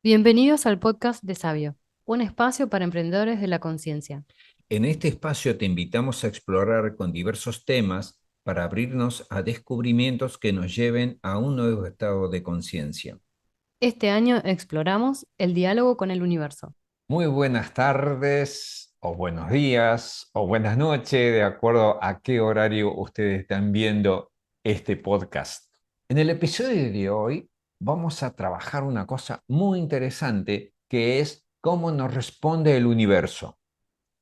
Bienvenidos al podcast de Sabio, un espacio para emprendedores de la conciencia. En este espacio te invitamos a explorar con diversos temas para abrirnos a descubrimientos que nos lleven a un nuevo estado de conciencia. Este año exploramos el diálogo con el universo. Muy buenas tardes, o buenos días, o buenas noches, de acuerdo a qué horario ustedes están viendo este podcast. En el episodio de hoy vamos a trabajar una cosa muy interesante que es cómo nos responde el universo.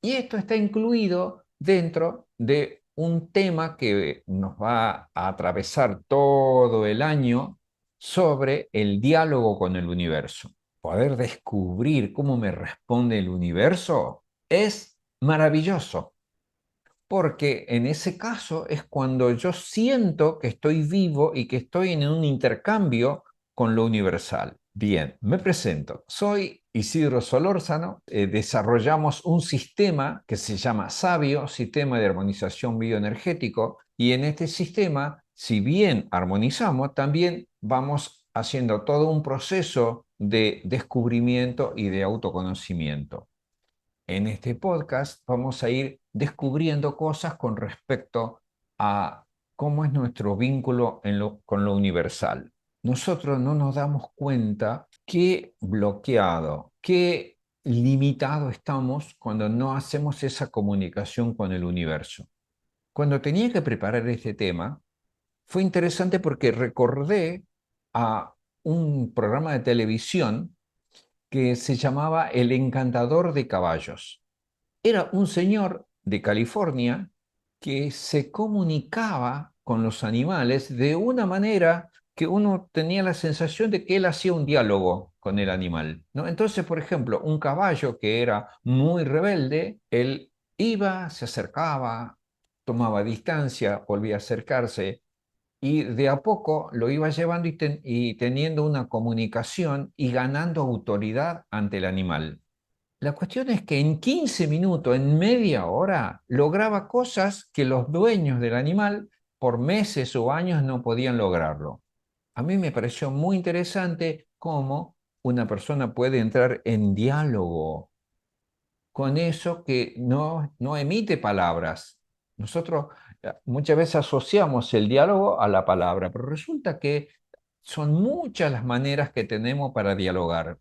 Y esto está incluido dentro de un tema que nos va a atravesar todo el año sobre el diálogo con el universo. Poder descubrir cómo me responde el universo es maravilloso, porque en ese caso es cuando yo siento que estoy vivo y que estoy en un intercambio con lo universal. Bien, me presento. Soy Isidro Solórzano. Desarrollamos un sistema que se llama Sabio, Sistema de Armonización Bioenergético, y en este sistema, si bien armonizamos, también vamos haciendo todo un proceso de descubrimiento y de autoconocimiento. En este podcast vamos a ir descubriendo cosas con respecto a cómo es nuestro vínculo con lo universal. Nosotros no nos damos cuenta qué bloqueado, qué limitado estamos cuando no hacemos esa comunicación con el universo. Cuando tenía que preparar este tema, fue interesante porque recordé a un programa de televisión que se llamaba El Encantador de Caballos. Era un señor de California que se comunicaba con los animales de una manera que uno tenía la sensación de que él hacía un diálogo con el animal, ¿no? Entonces, por ejemplo, un caballo que era muy rebelde, él iba, se acercaba, tomaba distancia, volvía a acercarse y de a poco lo iba llevando y teniendo una comunicación y ganando autoridad ante el animal. La cuestión es que en 15 minutos, en media hora, lograba cosas que los dueños del animal por meses o años no podían lograrlo. A mí me pareció muy interesante cómo una persona puede entrar en diálogo con eso que no emite palabras. Nosotros muchas veces asociamos el diálogo a la palabra, pero resulta que son muchas las maneras que tenemos para dialogar.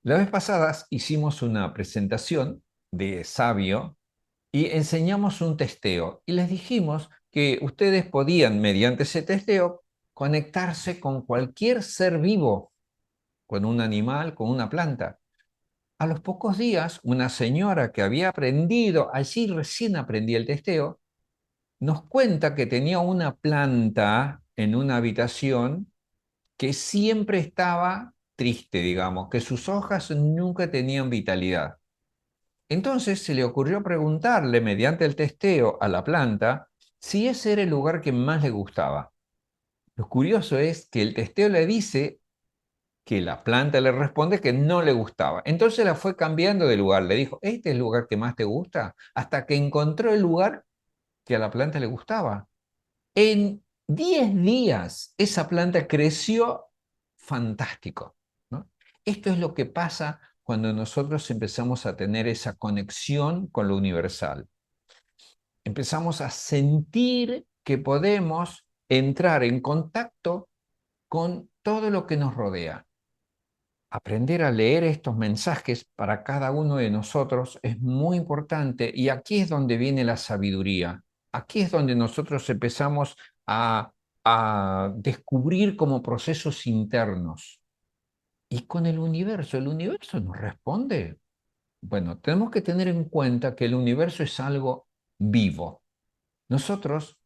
La vez pasada hicimos una presentación de Sabio y enseñamos un testeo y les dijimos que ustedes podían, mediante ese testeo, conectarse con cualquier ser vivo, con un animal, con una planta. A los pocos días, una señora que había aprendido, allí recién aprendí el testeo, nos cuenta que tenía una planta en una habitación que siempre estaba triste, digamos, que sus hojas nunca tenían vitalidad. Entonces se le ocurrió preguntarle mediante el testeo a la planta si ese era el lugar que más le gustaba. Lo curioso es que el testeo le dice que la planta le responde que no le gustaba. Entonces la fue cambiando de lugar. Le dijo, ¿este es el lugar que más te gusta? Hasta que encontró el lugar que a la planta le gustaba. En 10 días esa planta creció fantástico, ¿no? Esto es lo que pasa cuando nosotros empezamos a tener esa conexión con lo universal. Empezamos a sentir que podemos entrar en contacto con todo lo que nos rodea. Aprender a leer estos mensajes para cada uno de nosotros es muy importante y aquí es donde viene la sabiduría. Aquí es donde nosotros empezamos a, a descubrir como procesos internos. Y con el universo nos responde. Bueno, tenemos que tener en cuenta que el universo es algo vivo. Nosotros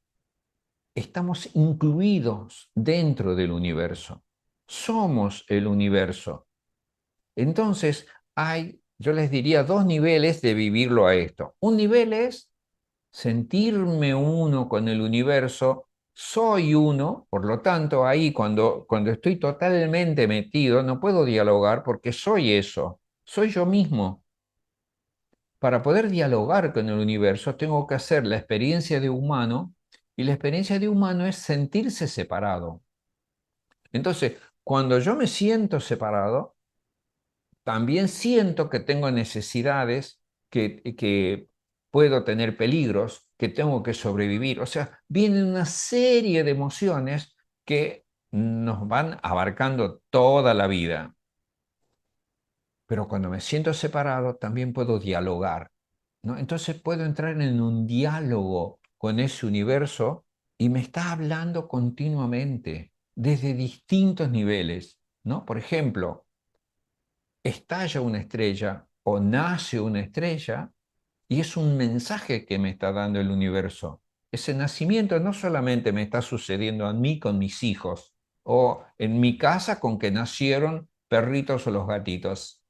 estamos incluidos dentro del universo. Somos el universo. Entonces, yo les diría, dos niveles de vivirlo a esto. Un nivel es sentirme uno con el universo, soy uno, por lo tanto, ahí cuando estoy totalmente metido, no puedo dialogar porque soy eso, soy yo mismo. Para poder dialogar con el universo, tengo que hacer la experiencia de humano, y la experiencia de humano es sentirse separado. Entonces, cuando yo me siento separado, También siento que tengo necesidades, que puedo tener peligros, que tengo que sobrevivir. O sea, vienen una serie de emociones que nos van abarcando toda la vida. Pero cuando me siento separado, también puedo dialogar, ¿no? Entonces puedo entrar en un diálogo con ese universo y me está hablando continuamente desde distintos niveles, ¿no? Por ejemplo, estalla una estrella o nace una estrella y es un mensaje que me está dando el universo. Ese nacimiento no solamente me está sucediendo a mí con mis hijos o en mi casa con que nacieron perritos o los gatitos.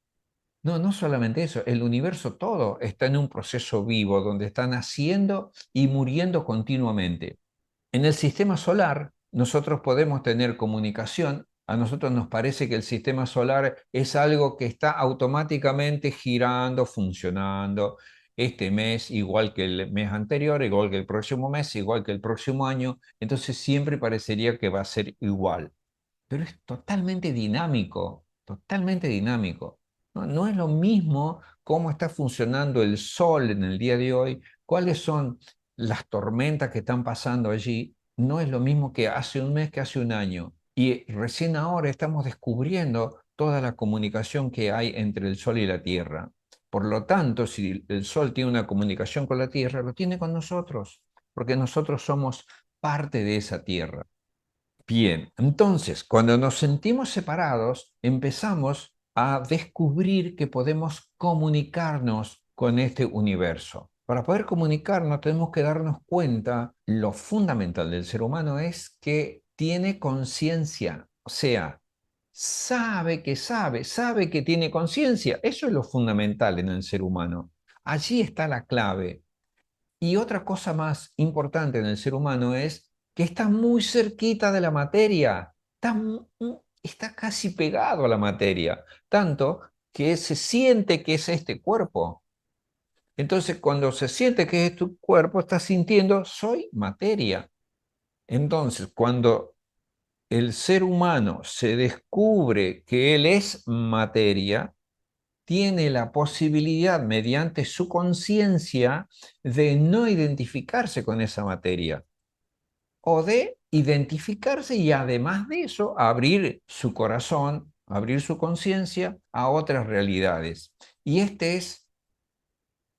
No, no solamente eso, el universo todo está en un proceso vivo donde está naciendo y muriendo continuamente. En el sistema solar, nosotros podemos tener comunicación. A nosotros nos parece que el sistema solar es algo que está automáticamente girando, funcionando. Este mes, igual que el mes anterior, igual que el próximo mes, igual que el próximo año. Entonces siempre parecería que va a ser igual, pero es totalmente dinámico, totalmente dinámico. No, no es lo mismo cómo está funcionando el sol en el día de hoy, cuáles son las tormentas que están pasando allí. No es lo mismo que hace un mes, que hace un año. Y recién ahora estamos descubriendo toda la comunicación que hay entre el sol y la tierra. Por lo tanto, si el sol tiene una comunicación con la tierra, lo tiene con nosotros, porque nosotros somos parte de esa tierra. Bien, entonces, cuando nos sentimos separados, empezamos a descubrir que podemos comunicarnos con este universo. Para poder comunicarnos, tenemos que darnos cuenta, lo fundamental del ser humano es que tiene conciencia, o sea, sabe que tiene conciencia. Eso es lo fundamental en el ser humano. Allí está la clave. Y otra cosa más importante en el ser humano es que está muy cerquita de la materia, está casi pegado a la materia, tanto que se siente que es este cuerpo. Entonces, cuando se siente que es tu cuerpo, está sintiendo, soy materia. Entonces, cuando el ser humano se descubre que él es materia, tiene la posibilidad, mediante su conciencia, de no identificarse con esa materia o de identificarse y además de eso, abrir su corazón, abrir su conciencia a otras realidades. Y este es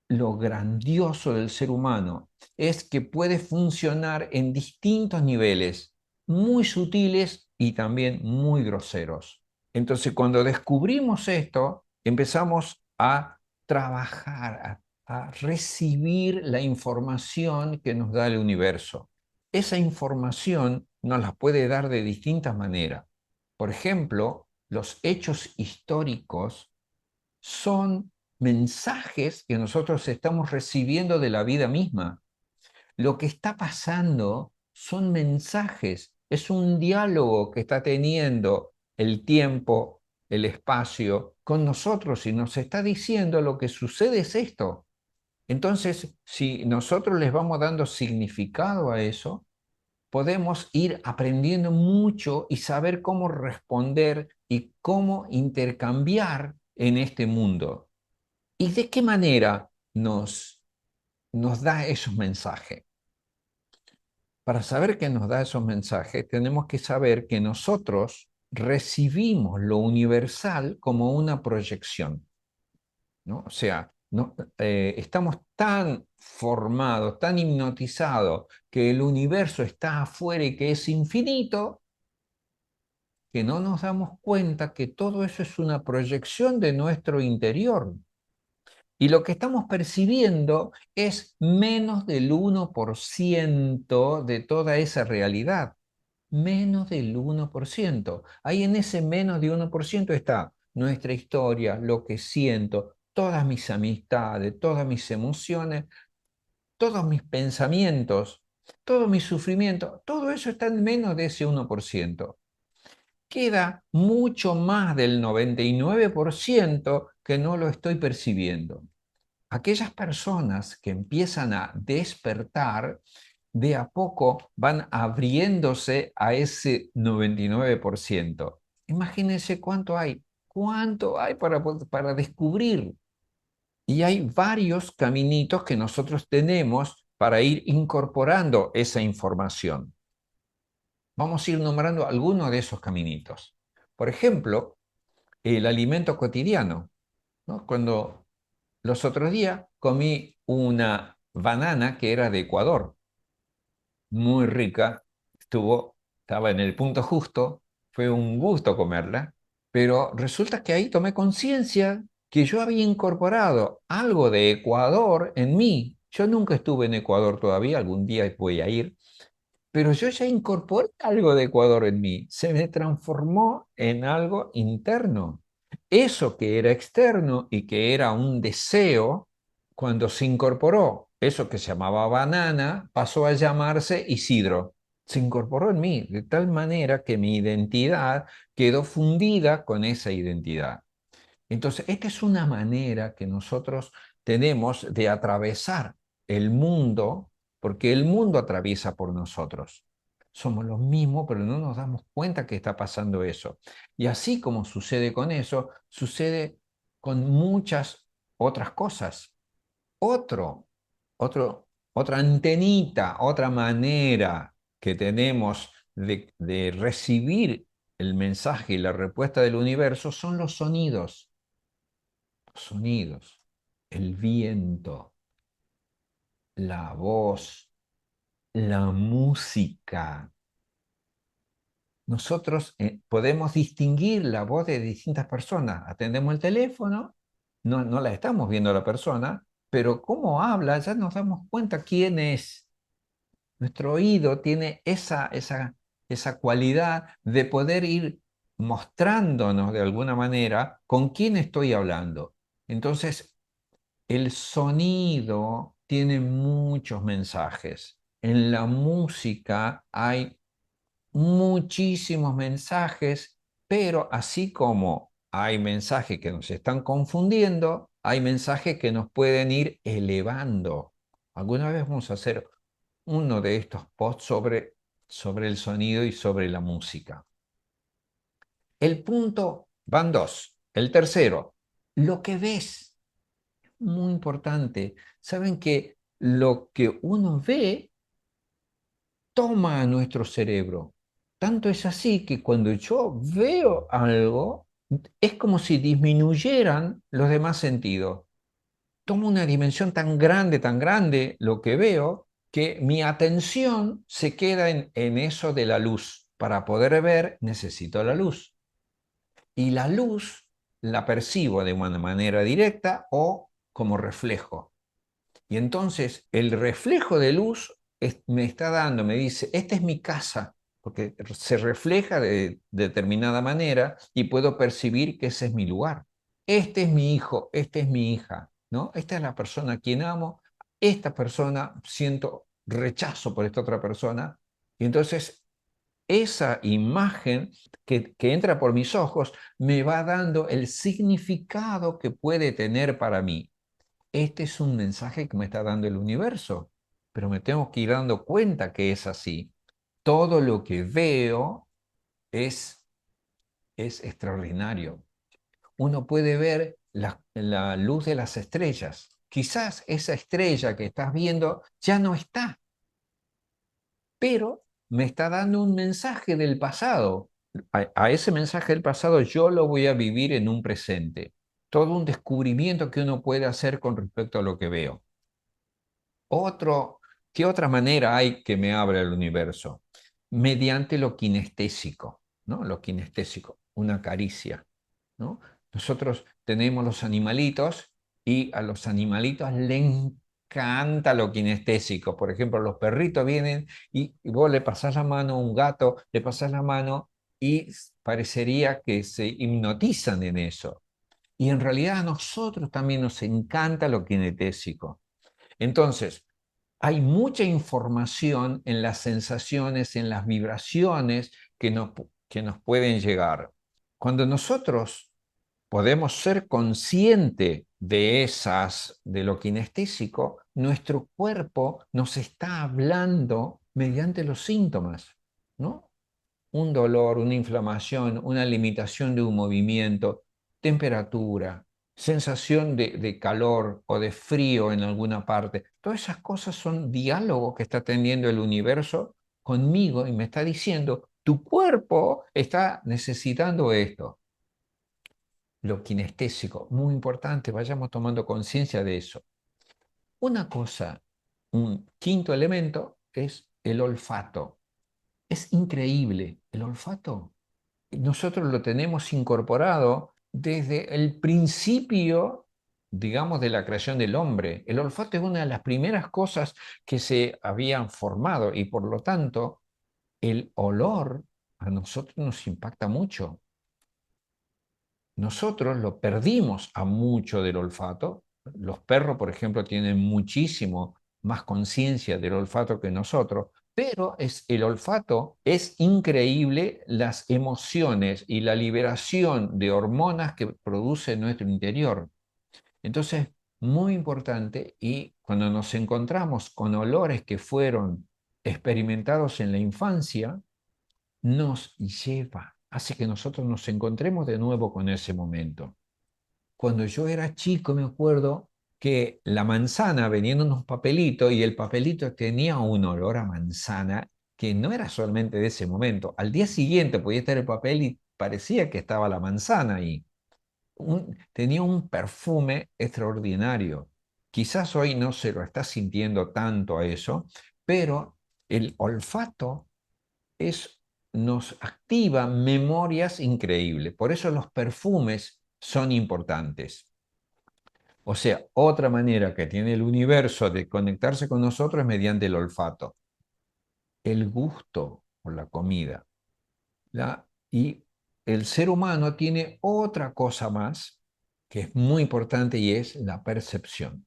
lo grandioso del ser humano, es que puede funcionar en distintos niveles, muy sutiles y también muy groseros. Entonces, cuando descubrimos esto, empezamos a trabajar, a recibir la información que nos da el universo. Esa información nos la puede dar de distintas maneras. Por ejemplo, los hechos históricos son mensajes que nosotros estamos recibiendo de la vida misma. Lo que está pasando son mensajes, es un diálogo que está teniendo el tiempo, el espacio con nosotros y nos está diciendo lo que sucede es esto. Entonces, si nosotros les vamos dando significado a eso, podemos ir aprendiendo mucho y saber cómo responder y cómo intercambiar en este mundo. ¿Y de qué manera nos da esos mensajes? Para saber que nos da esos mensajes, tenemos que saber que nosotros recibimos lo universal como una proyección, ¿no? O sea, estamos tan formados, tan hipnotizados, que el universo está afuera y que es infinito, que no nos damos cuenta que todo eso es una proyección de nuestro interior. Y lo que estamos percibiendo es menos del 1% de toda esa realidad. Menos del 1%. Ahí en ese menos de 1% está nuestra historia, lo que siento, todas mis amistades, todas mis emociones, todos mis pensamientos, todo mi sufrimiento. Todo eso está en menos de ese 1%. Queda mucho más del 99% que no lo estoy percibiendo. Aquellas personas que empiezan a despertar, de a poco van abriéndose a ese 99%. Imagínense cuánto hay. ¿Cuánto hay para descubrir? Y hay varios caminitos que nosotros tenemos para ir incorporando esa información. Vamos a ir nombrando algunos de esos caminitos. Por ejemplo, el alimento cotidiano, ¿no? Cuando los otros días comí una banana que era de Ecuador, muy rica, estaba en el punto justo, fue un gusto comerla, pero resulta que ahí tomé conciencia que yo había incorporado algo de Ecuador en mí. Yo nunca estuve en Ecuador todavía, algún día voy a ir, pero yo ya incorporé algo de Ecuador en mí, se me transformó en algo interno. Eso que era externo y que era un deseo, cuando se incorporó, eso que se llamaba banana, pasó a llamarse Isidro. Se incorporó en mí, de tal manera que mi identidad quedó fundida con esa identidad. Entonces, esta es una manera que nosotros tenemos de atravesar el mundo, porque el mundo atraviesa por nosotros. Somos los mismos, pero no nos damos cuenta que está pasando eso. Y así como sucede con eso, sucede con muchas otras cosas. Otro, otra antenita, otra manera que tenemos de recibir el mensaje y la respuesta del universo son los sonidos. Sonidos, el viento, la voz, la música. Nosotros podemos distinguir la voz de distintas personas. Atendemos el teléfono, no la estamos viendo a la persona, pero cómo habla, ya nos damos cuenta quién es. Nuestro oído tiene esa cualidad de poder ir mostrándonos de alguna manera con quién estoy hablando. Entonces, el sonido tiene muchos mensajes. En la música hay muchísimos mensajes, pero así como hay mensajes que nos están confundiendo, hay mensajes que nos pueden ir elevando. Alguna vez vamos a hacer uno de estos posts sobre el sonido y sobre la música. El punto, van dos. El tercero, lo que ves. Muy importante. Saben que lo que uno ve toma a nuestro cerebro. Tanto es así que cuando yo veo algo, es como si disminuyeran los demás sentidos. Toma una dimensión tan grande lo que veo, que mi atención se queda en eso de la luz. Para poder ver, necesito la luz. Y la luz la percibo de una manera directa o como reflejo. Y entonces el reflejo de luz me está dando, me dice, esta es mi casa, porque se refleja de determinada manera y puedo percibir que ese es mi lugar. Este es mi hijo, esta es mi hija, ¿no? Esta es la persona a quien amo, esta persona siento rechazo por esta otra persona. Y entonces esa imagen que entra por mis ojos me va dando el significado que puede tener para mí. Este es un mensaje que me está dando el universo, pero me tengo que ir dando cuenta que es así. Todo lo que veo es, es extraordinario. Uno puede ver la luz de las estrellas. Quizás esa estrella que estás viendo ya no está, pero me está dando un mensaje del pasado. A ese mensaje del pasado yo lo voy a vivir en un presente. Todo un descubrimiento que uno puede hacer con respecto a lo que veo. ¿Qué otra manera hay que me abra el universo? Mediante lo kinestésico, ¿no? Lo kinestésico, una caricia, ¿no? Nosotros tenemos los animalitos y a los animalitos les encanta lo kinestésico. Por ejemplo, los perritos vienen y vos le pasás la mano a un gato, le pasás la mano y parecería que se hipnotizan en eso. Y en realidad a nosotros también nos encanta lo kinestésico. Entonces, hay mucha información en las sensaciones, en las vibraciones que nos pueden llegar. Cuando nosotros podemos ser conscientes de lo kinestésico, nuestro cuerpo nos está hablando mediante los síntomas, ¿no? Un dolor, una inflamación, una limitación de un movimiento. temperatura, sensación de calor o de frío en alguna parte. Todas esas cosas son diálogos que está teniendo el universo conmigo y me está diciendo, tu cuerpo está necesitando esto. Lo kinestésico, muy importante, vayamos tomando conciencia de eso. Una cosa, un quinto elemento es el olfato. Es increíble, el olfato nosotros lo tenemos incorporado desde el principio, digamos, de la creación del hombre. El olfato es una de las primeras cosas que se habían formado y por lo tanto el olor a nosotros nos impacta mucho. Nosotros lo perdimos a mucho del olfato. Los perros, por ejemplo, tienen muchísimo más conciencia del olfato que nosotros, pero el olfato es increíble las emociones y la liberación de hormonas que produce nuestro interior. Entonces, muy importante, y cuando nos encontramos con olores que fueron experimentados en la infancia, nos lleva, hace que nosotros nos encontremos de nuevo con ese momento. Cuando yo era chico me acuerdo que la manzana venía en unos papelitos y el papelito tenía un olor a manzana que no era solamente de ese momento. Al día siguiente podía estar el papel y parecía que estaba la manzana ahí. Tenía un perfume extraordinario. Quizás hoy no se lo está sintiendo tanto a eso, pero el olfato nos activa memorias increíbles. Por eso los perfumes son importantes. O sea, otra manera que tiene el universo de conectarse con nosotros es mediante el olfato, el gusto por la comida. Y el ser humano tiene otra cosa más que es muy importante y es la percepción.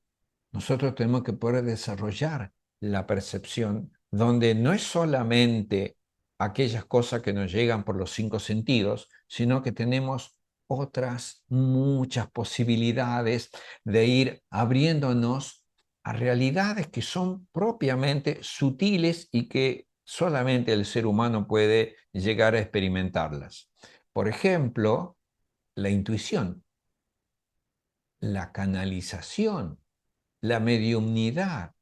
Nosotros tenemos que poder desarrollar la percepción donde no es solamente aquellas cosas que nos llegan por los cinco sentidos, sino que tenemos otras muchas posibilidades de ir abriéndonos a realidades que son propiamente sutiles y que solamente el ser humano puede llegar a experimentarlas. Por ejemplo, la intuición, la canalización, la mediumnidad,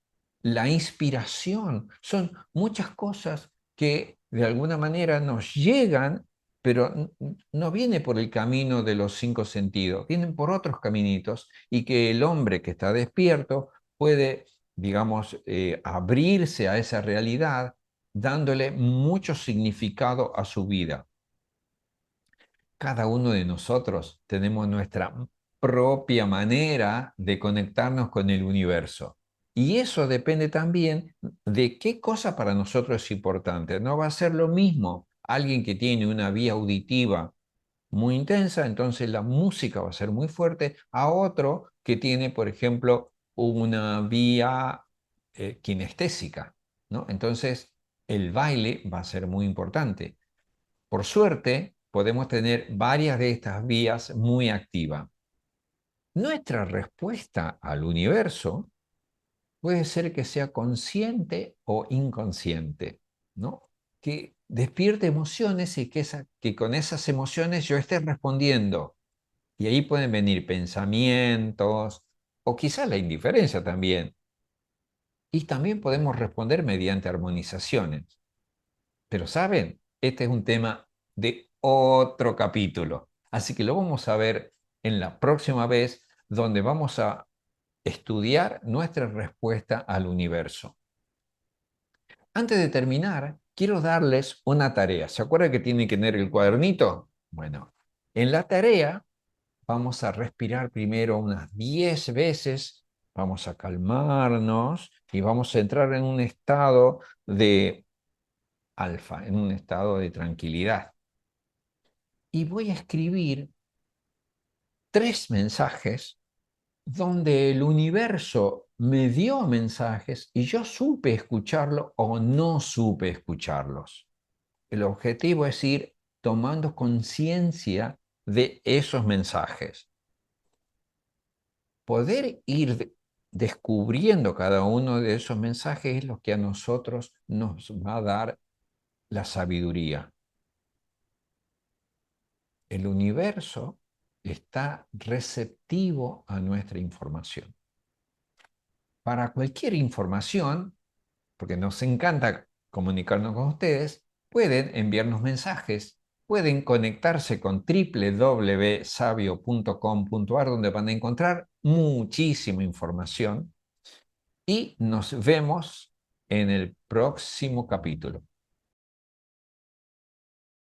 la inspiración, son muchas cosas que de alguna manera nos llegan, pero no viene por el camino de los cinco sentidos, vienen por otros caminitos y que el hombre que está despierto puede, digamos, abrirse a esa realidad dándole mucho significado a su vida. Cada uno de nosotros tenemos nuestra propia manera de conectarnos con el universo. Y eso depende también de qué cosa para nosotros es importante. No va a ser lo mismo alguien que tiene una vía auditiva muy intensa, entonces la música va a ser muy fuerte, a otro que tiene, por ejemplo, una vía kinestésica, ¿no? Entonces el baile va a ser muy importante. Por suerte, podemos tener varias de estas vías muy activas. Nuestra respuesta al universo puede ser que sea consciente o inconsciente, ¿no? Que despierte emociones y que con esas emociones yo esté respondiendo. Y ahí pueden venir pensamientos o quizás la indiferencia también. Y también podemos responder mediante armonizaciones. Pero saben, este es un tema de otro capítulo. Así que lo vamos a ver en la próxima vez donde vamos a estudiar nuestra respuesta al universo. Antes de terminar, quiero darles una tarea. ¿Se acuerdan que tienen que tener el cuadernito? Bueno, en la tarea vamos a respirar primero unas 10 veces, vamos a calmarnos y vamos a entrar en un estado de alfa, en un estado de tranquilidad. Y voy a escribir 3 mensajes donde el universo me dio mensajes y yo supe escucharlo o no supe escucharlos. El objetivo es ir tomando conciencia de esos mensajes. Poder ir descubriendo cada uno de esos mensajes es lo que a nosotros nos va a dar la sabiduría. El universo está receptivo a nuestra información. Para cualquier información, porque nos encanta comunicarnos con ustedes, pueden enviarnos mensajes, pueden conectarse con www.sabio.com.ar, donde van a encontrar muchísima información, y nos vemos en el próximo capítulo.